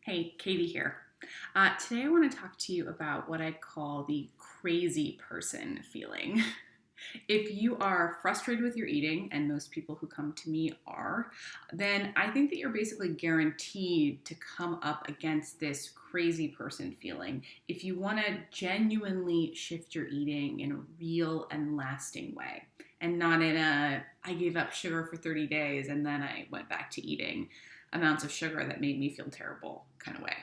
Hey, Katie here. Today I want to talk to you about what I call the crazy person feeling. If you are frustrated with your eating, and most people who come to me are, then I think that you're basically guaranteed to come up against this crazy person feeling if you want to genuinely shift your eating in a real and lasting way. And not in a, I gave up sugar for 30 days and then I went back to eating amounts of sugar that made me feel terrible kind of way.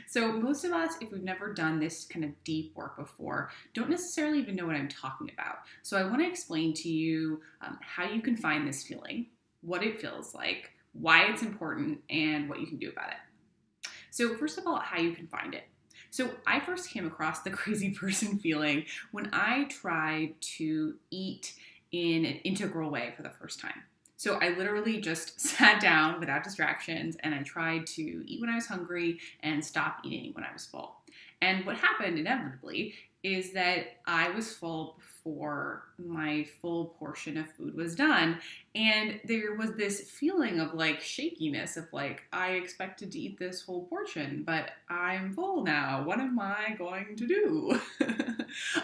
So most of us, if we've never done this kind of deep work before, don't necessarily even know what I'm talking about. So I want to explain to you how you can find this feeling, what it feels like, why it's important, and what you can do about it. So first of all, how you can find it. So I first came across the crazy person feeling when I tried to eat in an integral way for the first time. So I literally just sat down without distractions and I tried to eat when I was hungry and stop eating when I was full. And what happened inevitably is that I was full before my full portion of food was done. And there was this feeling of like shakiness of like, I expected to eat this whole portion, but I'm full now. What am I going to do?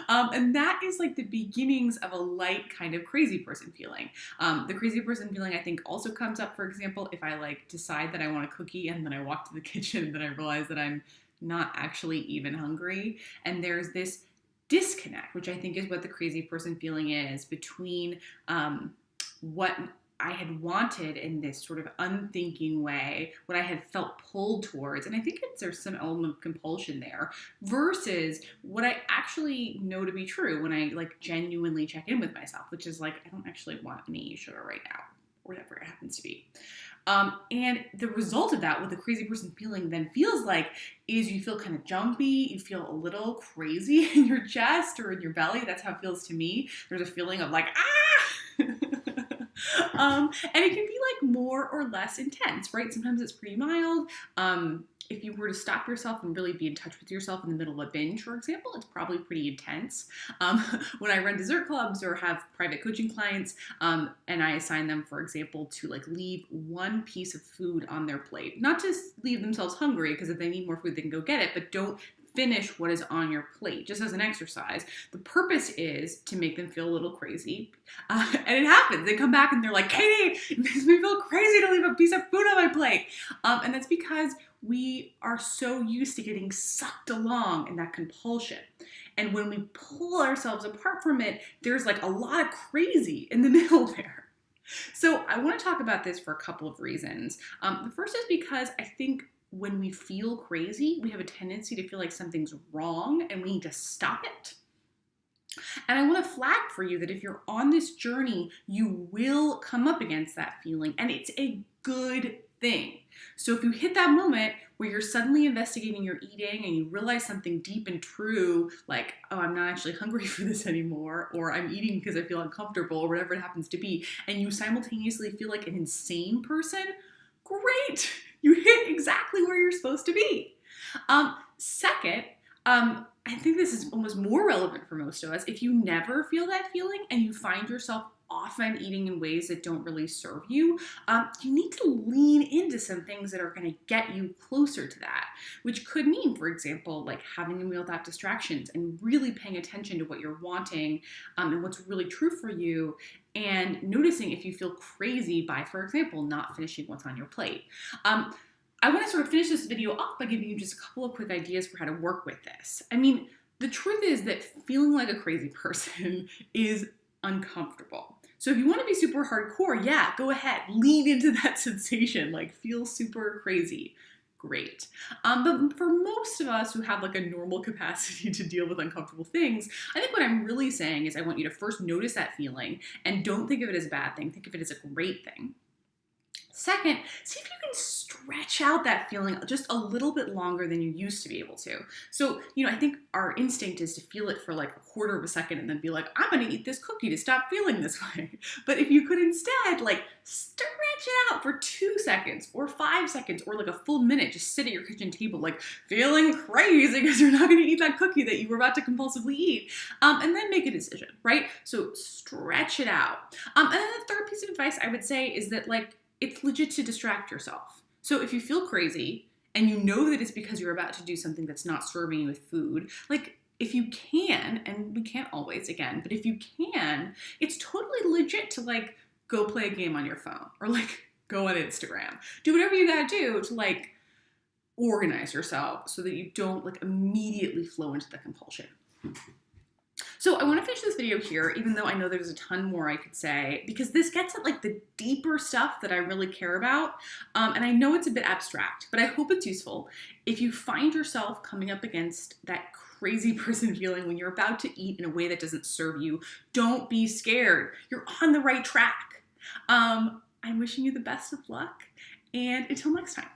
And that is like the beginnings of a light kind of crazy person feeling. The crazy person feeling I think also comes up, for example, if I like decide that I want a cookie and then I walk to the kitchen and then I realize that I'm not actually even hungry. And there's this disconnect, which I think is what the crazy person feeling is, between what I had wanted in this sort of unthinking way, what I had felt pulled towards, and I think there's some element of compulsion there, versus what I actually know to be true when I like genuinely check in with myself, which is like, I don't actually want any sugar right now, or whatever it happens to be. And the result of that, what the crazy person feeling then feels like, is you feel kind of jumpy, you feel a little crazy in your chest or in your belly. That's how it feels to me. There's a feeling of like, ah! And it can be like more or less intense, right? Sometimes it's pretty mild. If you were to stop yourself and really be in touch with yourself in the middle of a binge, for example, it's probably pretty intense. When I run dessert clubs or have private coaching clients, and I assign them, for example, to like leave one piece of food on their plate, not to leave themselves hungry, because if they need more food, they can go get it, but don't finish what is on your plate, just as an exercise. The purpose is to make them feel a little crazy. And it happens. They come back and they're like, Katie, it makes me feel crazy to leave a piece of food on my plate. And that's because we are so used to getting sucked along in that compulsion. And when we pull ourselves apart from it, there's like a lot of crazy in the middle there. So I want to talk about this for a couple of reasons. The first is because I think when we feel crazy, we have a tendency to feel like something's wrong and we need to stop it. And I want to flag for you that if you're on this journey, you will come up against that feeling, and it's a good thing. So if you hit that moment where you're suddenly investigating your eating and you realize something deep and true, like, oh, I'm not actually hungry for this anymore, or I'm eating because I feel uncomfortable, or whatever it happens to be, and you simultaneously feel like an insane person, great! You hit exactly where you're supposed to be. Second, I think this is almost more relevant for most of us. If you never feel that feeling and you find yourself often eating in ways that don't really serve you, you need to lean into some things that are going to get you closer to that, which could mean, for example, like having a meal without distractions and really paying attention to what you're wanting and what's really true for you, and noticing if you feel crazy by, for example, not finishing what's on your plate. I want to sort of finish this video off by giving you just a couple of quick ideas for how to work with this. I mean, the truth is that feeling like a crazy person is uncomfortable. So if you want to be super hardcore, yeah, go ahead, lean into that sensation, like feel super crazy. Great. But for most of us who have like a normal capacity to deal with uncomfortable things, I think what I'm really saying is I want you to first notice that feeling and don't think of it as a bad thing. Think of it as a great thing. Second, see if you can stretch out that feeling just a little bit longer than you used to be able to. So, I think our instinct is to feel it for like a quarter of a second and then be like, I'm going to eat this cookie to stop feeling this way. But if you could instead like stretch it out for 2 seconds or 5 seconds or like a full minute, just sit at your kitchen table like feeling crazy because you're not going to eat that cookie that you were about to compulsively eat, and then make a decision, right? So stretch it out. And then the third piece of advice I would say is that like, it's legit to distract yourself. So if you feel crazy and you know that it's because you're about to do something that's not serving you with food, like if you can, and we can't always again, but if you can, it's totally legit to like go play a game on your phone or like go on Instagram. Do whatever you gotta do to like organize yourself so that you don't like immediately flow into the compulsion. So I want to finish this video here, even though I know there's a ton more I could say, because this gets at like the deeper stuff that I really care about. And I know it's a bit abstract, but I hope it's useful. If you find yourself coming up against that crazy person feeling when you're about to eat in a way that doesn't serve you, don't be scared. You're on the right track. I'm wishing you the best of luck, and until next time.